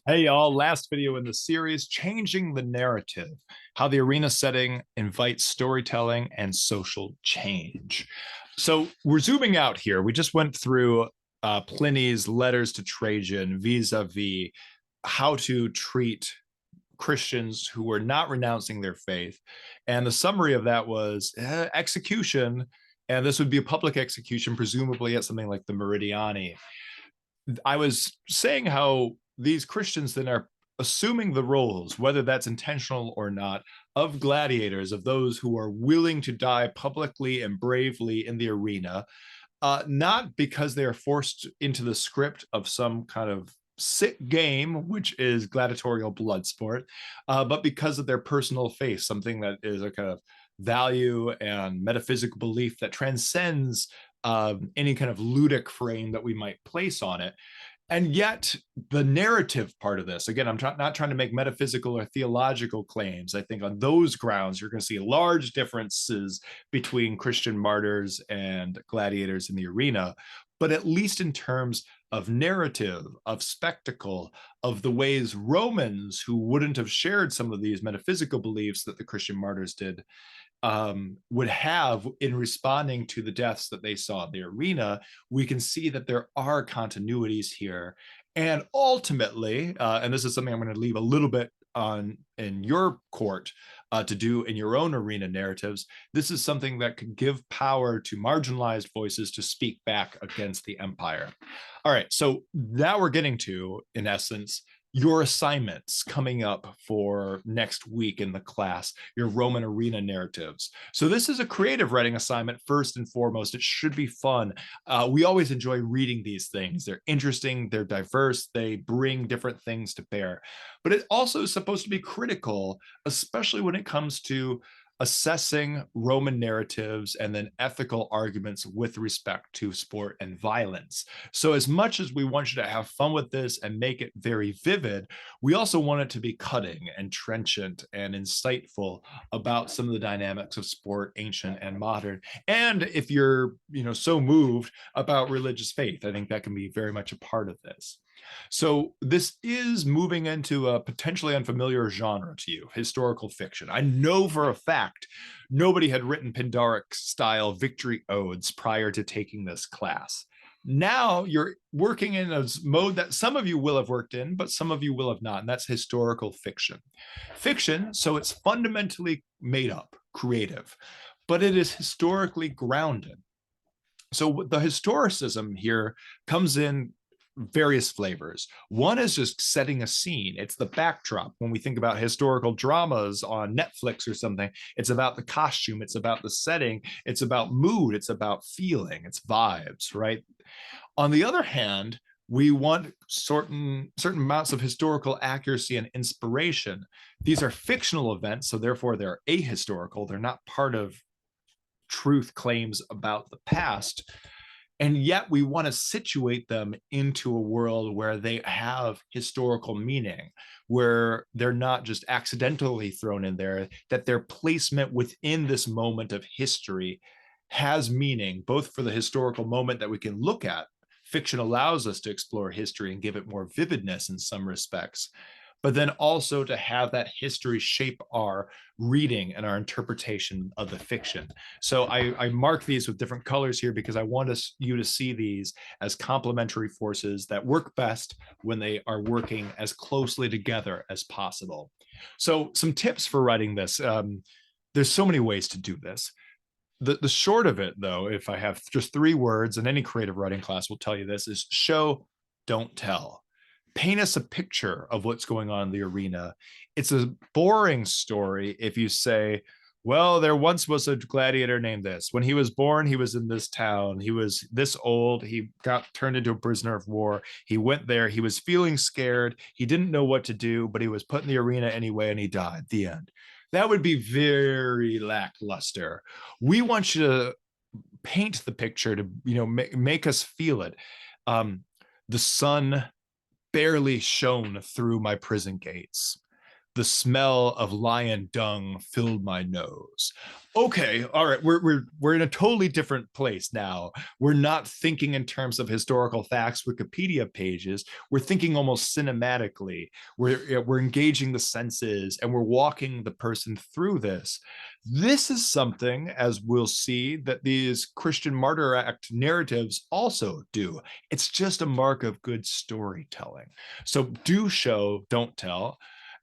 Hey y'all, last video in the series, Changing the Narrative, how the arena setting invites storytelling and social change. So we're zooming out here. We just went through Pliny's letters to Trajan vis-a-vis how to treat Christians who were not renouncing their faith. And the summary of that was execution, and this would be a public execution, presumably at something like the Meridiani. I was saying how these Christians then are assuming the roles, whether that's intentional or not, of gladiators, of those who are willing to die publicly and bravely in the arena, not because they are forced into the script of some kind of sick game, which is gladiatorial blood sport, but because of their personal faith, something that is a kind of value and metaphysical belief that transcends any kind of ludic frame that we might place on it. And yet, the narrative part of this, again, I'm not trying to make metaphysical or theological claims. I think on those grounds, you're going to see large differences between Christian martyrs and gladiators in the arena. But at least in terms of narrative, of spectacle, of the ways Romans who wouldn't have shared some of these metaphysical beliefs that the Christian martyrs did would have in responding to the deaths that they saw in the arena, we can see that there are continuities here. And ultimately, and this is something I'm going to leave a little bit on in your court to do in your own arena narratives, this is something that could give power to marginalized voices to speak back against the empire. All right, so now we're getting to, in essence, your assignments coming up for next week in the class, your Roman arena narratives. So this is a creative writing assignment first and foremost. It should be fun. We always enjoy reading these things. They're interesting, they're diverse, they bring different things to bear. But it also is supposed to be critical, especially when it comes to assessing Roman narratives and then ethical arguments with respect to sport and violence. So as much as we want you to have fun with this and make it very vivid, we also want it to be cutting and trenchant and insightful about some of the dynamics of sport, ancient and modern. And if you're, so moved about religious faith, I think that can be very much a part of this. So this is moving into a potentially unfamiliar genre to you, historical fiction. I know for a fact nobody had written Pindaric style victory odes prior to taking this class. Now you're working in a mode that some of you will have worked in, but some of you will have not, and that's historical fiction. Fiction, so it's fundamentally made up, creative, but it is historically grounded. So the historicism here comes in various flavors. One is just setting a scene. It's the backdrop. When we think about historical dramas on Netflix or something, it's about the costume, it's about the setting, it's about mood, it's about feeling, it's vibes, right? On the other hand, we want certain amounts of historical accuracy and inspiration. These are fictional events, so therefore they're ahistorical. They're not part of truth claims about the past, and yet we want to situate them into a world where they have historical meaning, where they're not just accidentally thrown in there, that their placement within this moment of history has meaning, both for the historical moment that we can look at. Fiction allows us to explore history and give it more vividness in some respects, but then also to have that history shape our reading and our interpretation of the fiction. So I mark these with different colors here because I want you to see these as complementary forces that work best when they are working as closely together as possible. So some tips for writing this. There's so many ways to do this. The short of it, though, if I have just 3 words, and any creative writing class will tell you this, is show, don't tell. Paint us a picture of what's going on in the arena. It's a boring story if you say, well, there once was a gladiator named this. When he was born, he was in this town. He was this old. He got turned into a prisoner of war. He went there. He was feeling scared. He didn't know what to do, but he was put in the arena anyway, and he died. The end. That would be very lackluster. We want you to paint the picture to, make us feel it. The sun barely shone through my prison gates. the smell of lion dung filled my nose. Okay, all right, we're in a totally different place now. We're not thinking in terms of historical facts, Wikipedia pages. We're thinking almost cinematically. We're engaging the senses, and we're walking the person through this. This is something, as we'll see, that these Christian Martyr Act narratives also do. It's just a mark of good storytelling. So do show, don't tell.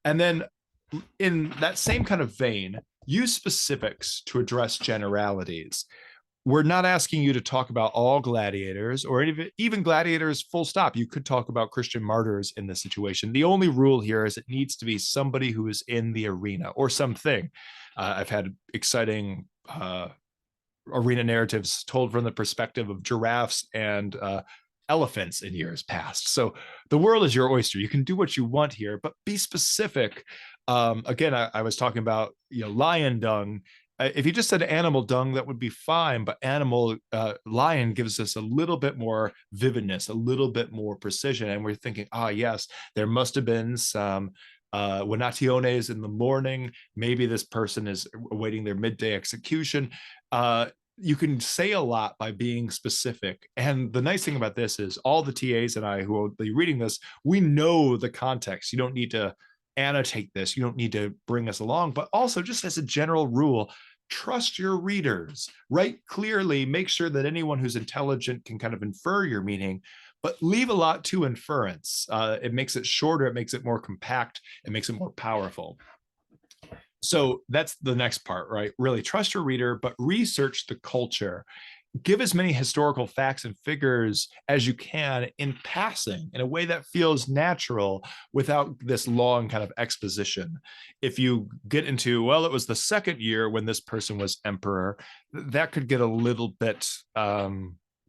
And then in that same kind of vein, use specifics to address generalities. We're not asking you to talk about all gladiators or even gladiators full stop. You could talk about Christian martyrs in this situation. The only rule here is it needs to be somebody who is in the arena or something. I've had exciting arena narratives told from the perspective of giraffes and elephants in years past. So the world is your oyster. You can do what you want here, but be specific. Again, I was talking about lion dung. If you just said animal dung, that would be fine. But lion gives us a little bit more vividness, a little bit more precision, and we're thinking, yes, there must have been some venationes in the morning. Maybe this person is awaiting their midday execution. You can say a lot by being specific. And the nice thing about this is all the TAs and I who will be reading this, we know the context. You don't need to annotate this. You don't need to bring us along. But also, just as a general rule, trust your readers. Write clearly. Make sure that anyone who's intelligent can kind of infer your meaning, but leave a lot to inference. It makes it shorter. It makes it more compact. It makes it more powerful. So that's the next part, right? Really trust your reader, but research the culture. Give as many historical facts and figures as you can in passing in a way that feels natural without this long kind of exposition. If you get into, well, it was the second year when this person was emperor, that could get a little bit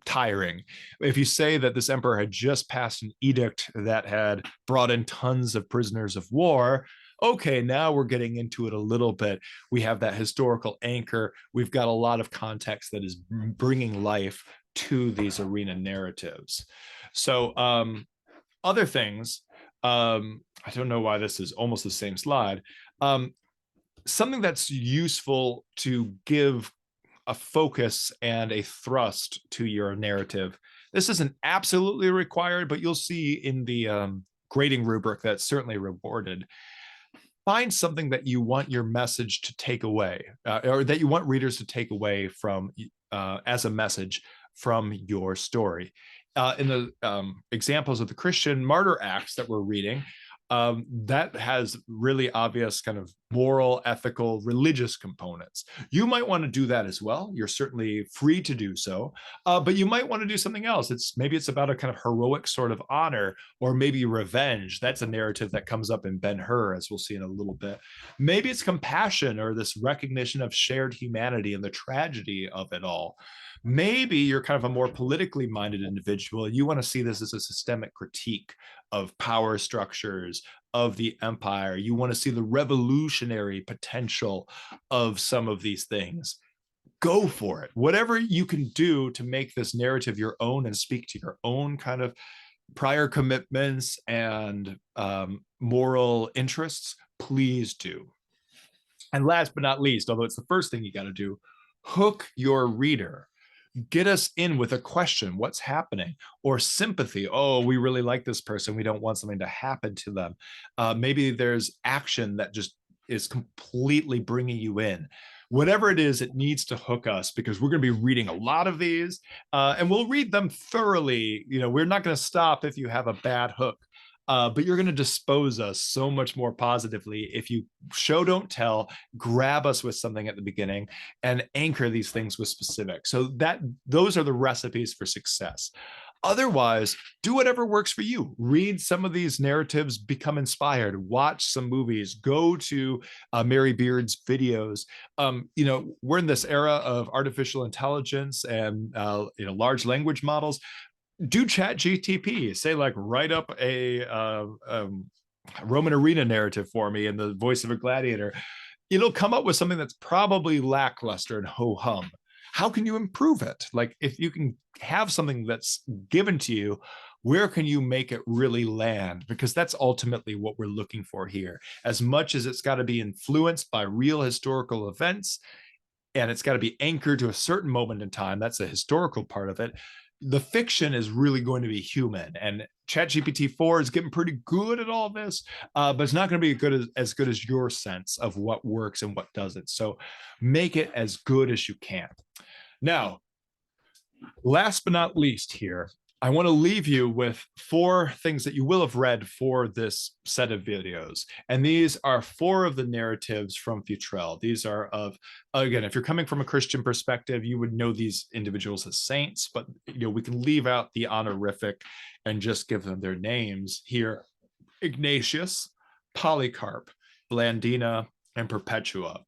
tiring. If you say that this emperor had just passed an edict that had brought in tons of prisoners of war, okay, now we're getting into it a little bit. We have that historical anchor. We've got a lot of context that is bringing life to these arena narratives. So other things, I don't know why this is almost the same slide. Something that's useful to give a focus and a thrust to your narrative. This isn't absolutely required, but you'll see in the grading rubric that's certainly rewarded. Find something that you want your message to take away, or that you want readers to take away from as a message from your story. In the examples of the Christian martyr acts that we're reading, that has really obvious kind of moral, ethical, religious components. You might want to do that as well. You're certainly free to do so, but you might want to do something else. Maybe it's about a kind of heroic sort of honor, or maybe revenge. That's a narrative that comes up in Ben-Hur, as we'll see in a little bit. Maybe it's compassion, or this recognition of shared humanity and the tragedy of it all. Maybe you're kind of a more politically minded individual. You want to see this as a systemic critique of power structures, of the empire. You want to see the revolutionary potential of some of these things. Go for it. Whatever you can do to make this narrative your own and speak to your own kind of prior commitments and moral interests, please do. And last but not least, although it's the first thing you got to do, hook your reader. Get us in with a question, what's happening? Or sympathy, oh, we really like this person, we don't want something to happen to them. Maybe there's action that just is completely bringing you in. Whatever it is, it needs to hook us, because we're going to be reading a lot of these, and we'll read them thoroughly. We're not going to stop if you have a bad hook. But you're going to dispose us so much more positively if you show, don't tell, grab us with something at the beginning, and anchor these things with specifics. So those are the recipes for success. Otherwise, do whatever works for you. Read some of these narratives, become inspired, watch some movies, go to Mary Beard's videos. We're in this era of artificial intelligence and large language models. Do ChatGTP, say, like, write up a Roman arena narrative for me in the voice of a gladiator. It'll come up with something that's probably lackluster and ho-hum. How can you improve it? Like, if you can have something that's given to you, Where can you make it really land? Because that's ultimately what we're looking for here. As much as it's got to be influenced by real historical events, and it's got to be anchored to a certain moment in time, that's a historical part of it, the fiction is really going to be human. And ChatGPT 4 is getting pretty good at all this, but it's not going to be as good as your sense of what works and what doesn't. So make it as good as you can. Now, last but not least here, I want to leave you with 4 things that you will have read for this set of videos. And these are 4 of the narratives from Futrell. These are of, again, if you're coming from a Christian perspective, you would know these individuals as saints, but we can leave out the honorific and just give them their names here. Ignatius, Polycarp, Blandina, and Perpetua.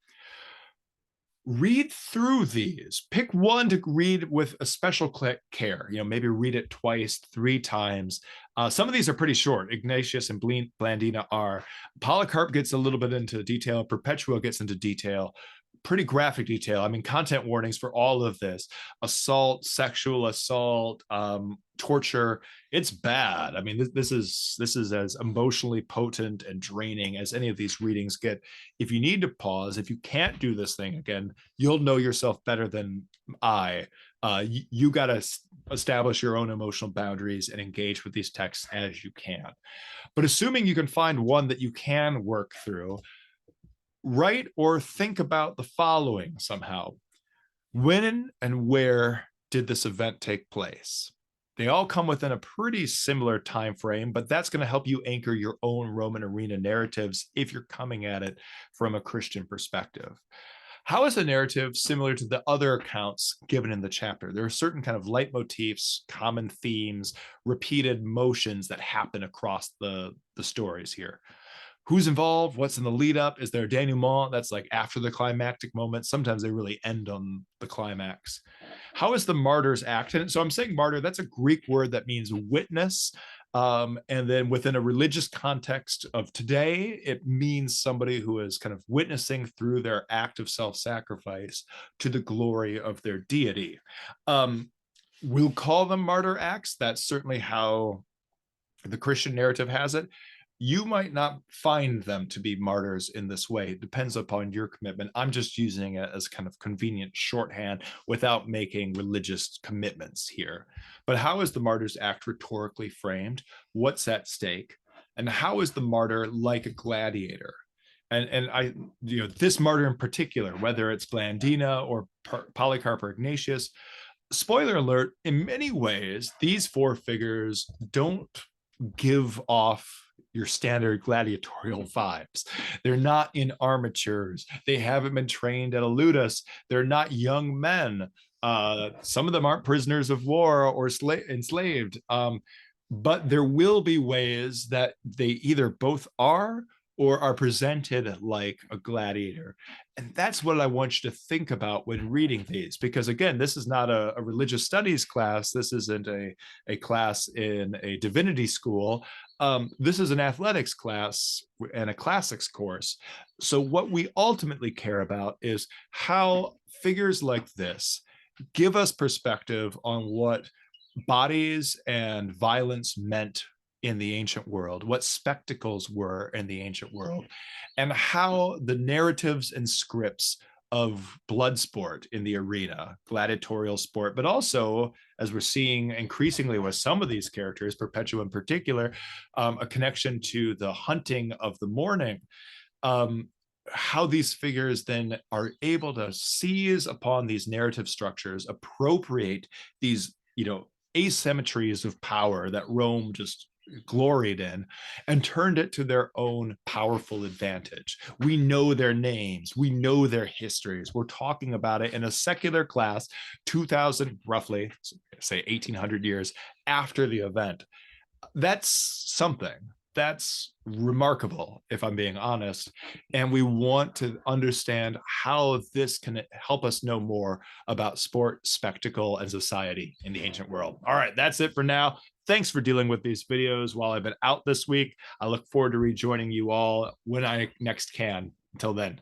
Read through these. Pick one to read with a special care. Maybe read it twice, 3 times. Some of these are pretty short. Ignatius and Blandina are. Polycarp gets a little bit into detail. Perpetua gets into detail. Pretty graphic detail. I mean, content warnings for all of this: assault, sexual assault, torture. It's bad. I mean, this is as emotionally potent and draining as any of these readings get. If you need to pause, if you can't do this thing again, you'll know yourself better than I. You got to establish your own emotional boundaries and engage with these texts as you can. But assuming you can find one that you can work through, write or think about the following somehow. When and where did this event take place? They all come within a pretty similar time frame, but that's going to help you anchor your own Roman arena narratives if you're coming at it from a Christian perspective. How is the narrative similar to the other accounts given in the chapter? There are certain kind of leitmotifs, common themes, repeated motions that happen across the stories here. Who's involved? What's in the lead up? Is there a denouement that's like after the climactic moment? Sometimes they really end on the climax. How is the martyr's act? And so I'm saying martyr, that's a Greek word that means witness. And then within a religious context of today, it means somebody who is kind of witnessing through their act of self-sacrifice to the glory of their deity. We'll call them martyr acts. That's certainly how the Christian narrative has it. You might not find them to be martyrs in this way. It depends upon your commitment. I'm just using it as kind of convenient shorthand without making religious commitments here. But how is the martyr's act rhetorically framed? What's at stake? And how is the martyr like a gladiator? And I, this martyr in particular, whether it's Blandina or Polycarp or Ignatius, spoiler alert, in many ways, these 4 figures don't give off your standard gladiatorial vibes. They're not in armatures. They haven't been trained at a ludus. They're not young men. Some of them aren't prisoners of war or enslaved. But there will be ways that they either both are or are presented like a gladiator. And that's what I want you to think about when reading these, because again, this is not a religious studies class. This isn't a class in a divinity school. This is an athletics class and a classics course. So what we ultimately care about is how figures like this give us perspective on what bodies and violence meant in the ancient world, what spectacles were in the ancient world, and how the narratives and scripts of blood sport in the arena, gladiatorial sport, but also, as we're seeing increasingly with some of these characters, Perpetua in particular, a connection to the hunting of the morning, how these figures then are able to seize upon these narrative structures, appropriate these, asymmetries of power that Rome just gloried in, and turned it to their own powerful advantage. We know their names, we know their histories. We're talking about it in a secular class 2000, roughly, say 1800 years after the event. That's something. That's remarkable, if I'm being honest. And we want to understand how this can help us know more about sport, spectacle, and society in the ancient world. All right, that's it for now. Thanks for dealing with these videos while I've been out this week. I look forward to rejoining you all when I next can. Until then.